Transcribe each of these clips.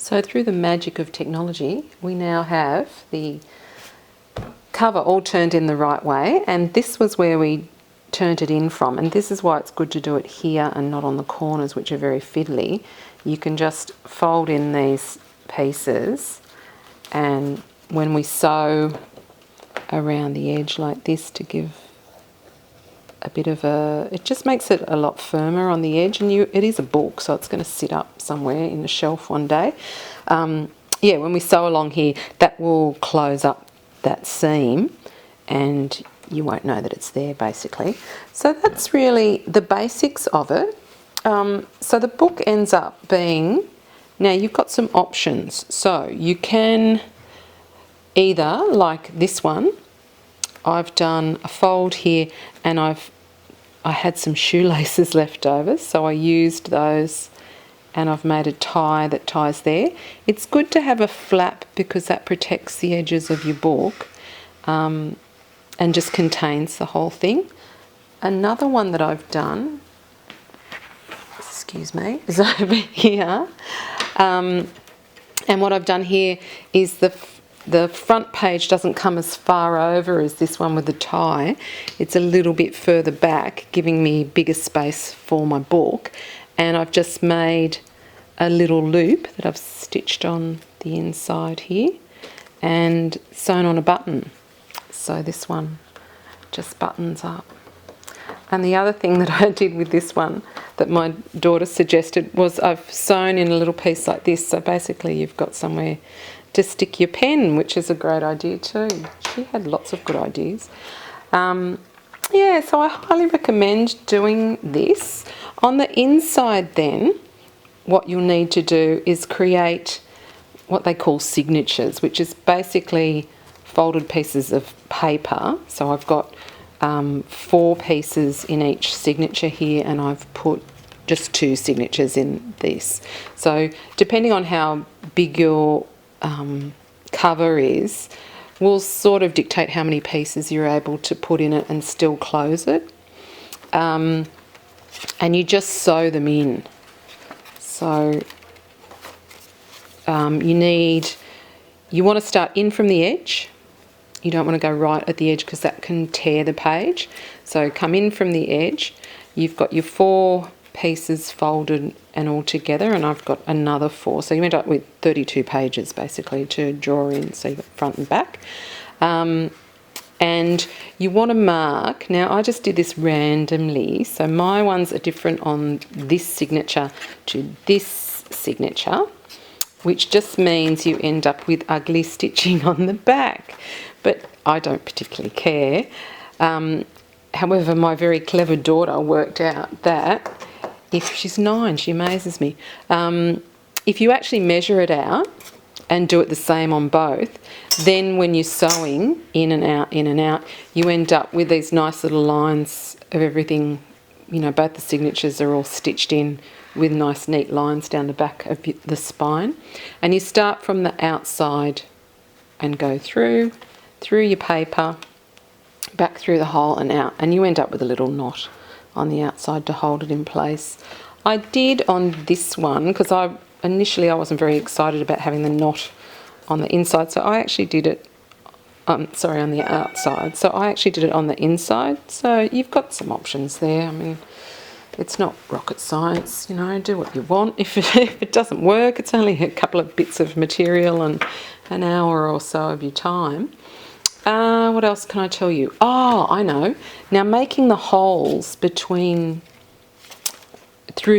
So through the magic of technology, we now have the cover all turned in the right way, and this was where we turned it in from, and this is why it's good to do it here and not on the corners, which are very fiddly. You can just fold in these pieces, and when we sew around the edge like this to give a bit of a, it just makes it a lot firmer on the edge, and it is a book, so it's going to sit up somewhere in the shelf one day. Yeah, when we sew along here, that will close up that seam and you won't know that it's there, basically. So that's really the basics of it. So the book ends up being, now you've got some options. So you can either, like this one, I've done a fold here, and I had some shoelaces left over, so I used those and I've made a tie that ties there. It's good to have a flap because that protects the edges of your book and just contains the whole thing. Another one that I've done, excuse me, is over here. And what I've done here is the front page doesn't come as far over as this one with the tie. It's a little bit further back, giving me bigger space for my book. And I've just made a little loop that I've stitched on the inside here and sewn on a button. So this one just buttons up. And the other thing that I did with this one that my daughter suggested was I've sewn in a little piece like this. So basically you've got somewhere to stick your pen, which is a great idea too. She had lots of good ideas. Yeah, so I highly recommend doing this. On the inside then, what you'll need to do is create what they call signatures, which is basically folded pieces of paper. So I've got 4 pieces in each signature here, and I've put just 2 signatures in this. So depending on how big your cover is, will sort of dictate how many pieces you're able to put in it and still close it. And you just sew them in. So you want to start in from the edge. You don't want to go right at the edge because that can tear the page. So come in from the edge. You've got your 4 pieces folded and all together, and I've got another 4. So you end up with 32 pages basically to draw in. So you've got front and back. And you want to mark, now I just did this randomly, so my ones are different on this signature to this signature, which just means you end up with ugly stitching on the back, but I don't particularly care. However, my very clever daughter worked out that if she's 9, she amazes me. If you actually measure it out and do it the same on both, then when you're sewing in and out, you end up with these nice little lines of everything. You know, both the signatures are all stitched in with nice neat lines down the back of the spine. And you start from the outside and go through your paper, back through the hole and out, and you end up with a little knot on the outside to hold it in place. I did on this one, because initially I wasn't very excited about having the knot on the inside, so I actually did it, on the outside, so I actually did it on the inside. So you've got some options there. I mean, it's not rocket science, you know, do what you want. If it doesn't work, it's only a couple of bits of material and an hour or so of your time. What else can I tell you? Oh, I know. Now making the holes through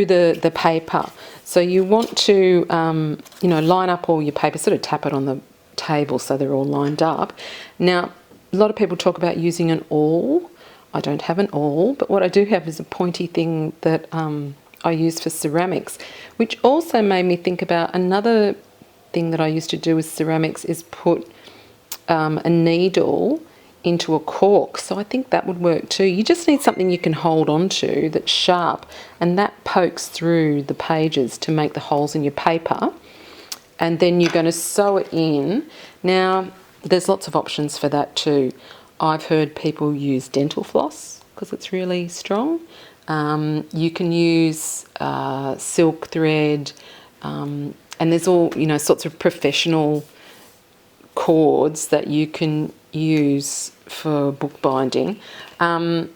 the paper. So you want to, line up all your paper, sort of tap it on the table so they're all lined up. Now, a lot of people talk about using an awl. I don't have an awl, but what I do have is a pointy thing that I use for ceramics, which also made me think about another thing that I used to do with ceramics is put a needle into a cork. So I think that would work too. You just need something you can hold on to that's sharp, and that pokes through the pages to make the holes in your paper, and then you're going to sew it in. Now there's lots of options for that too. I've heard people use dental floss because it's really strong. You can use silk thread. and there's all, you know, sorts of professional cords that you can use for bookbinding. I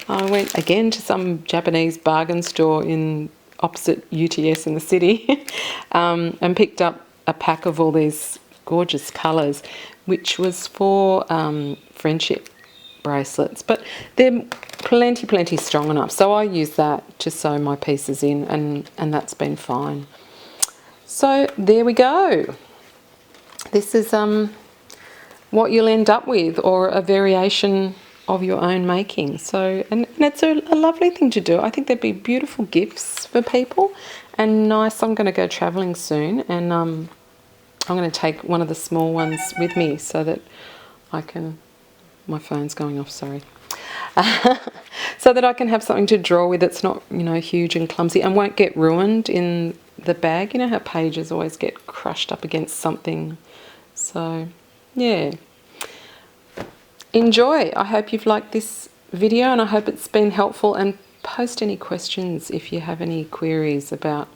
went again to some Japanese bargain store in opposite UTS in the city and picked up a pack of all these gorgeous colours, which was for friendship bracelets, but they're plenty strong enough, so I use that to sew my pieces in, and that's been fine. So there we go. This is what you'll end up with, or a variation of your own making. So, and it's a lovely thing to do. I think they'd be beautiful gifts for people, and nice. I'm going to go travelling soon, and I'm going to take one of the small ones with me so that I can, my phone's going off, sorry. So that I can have something to draw with. It's not, you know, huge and clumsy, and won't get ruined in the bag. You know how pages always get crushed up against something. So yeah, enjoy. I hope you've liked this video, and I hope it's been helpful, and post any questions if you have any queries about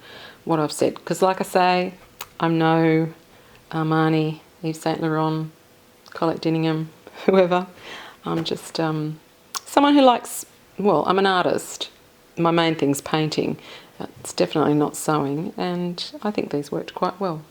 what I've said, because like I say, I'm no Armani, Yves Saint Laurent, Colette Dinningham, whoever. I'm just someone who likes, well, I'm an artist. My main thing's painting. It's definitely not sewing, and I think these worked quite well.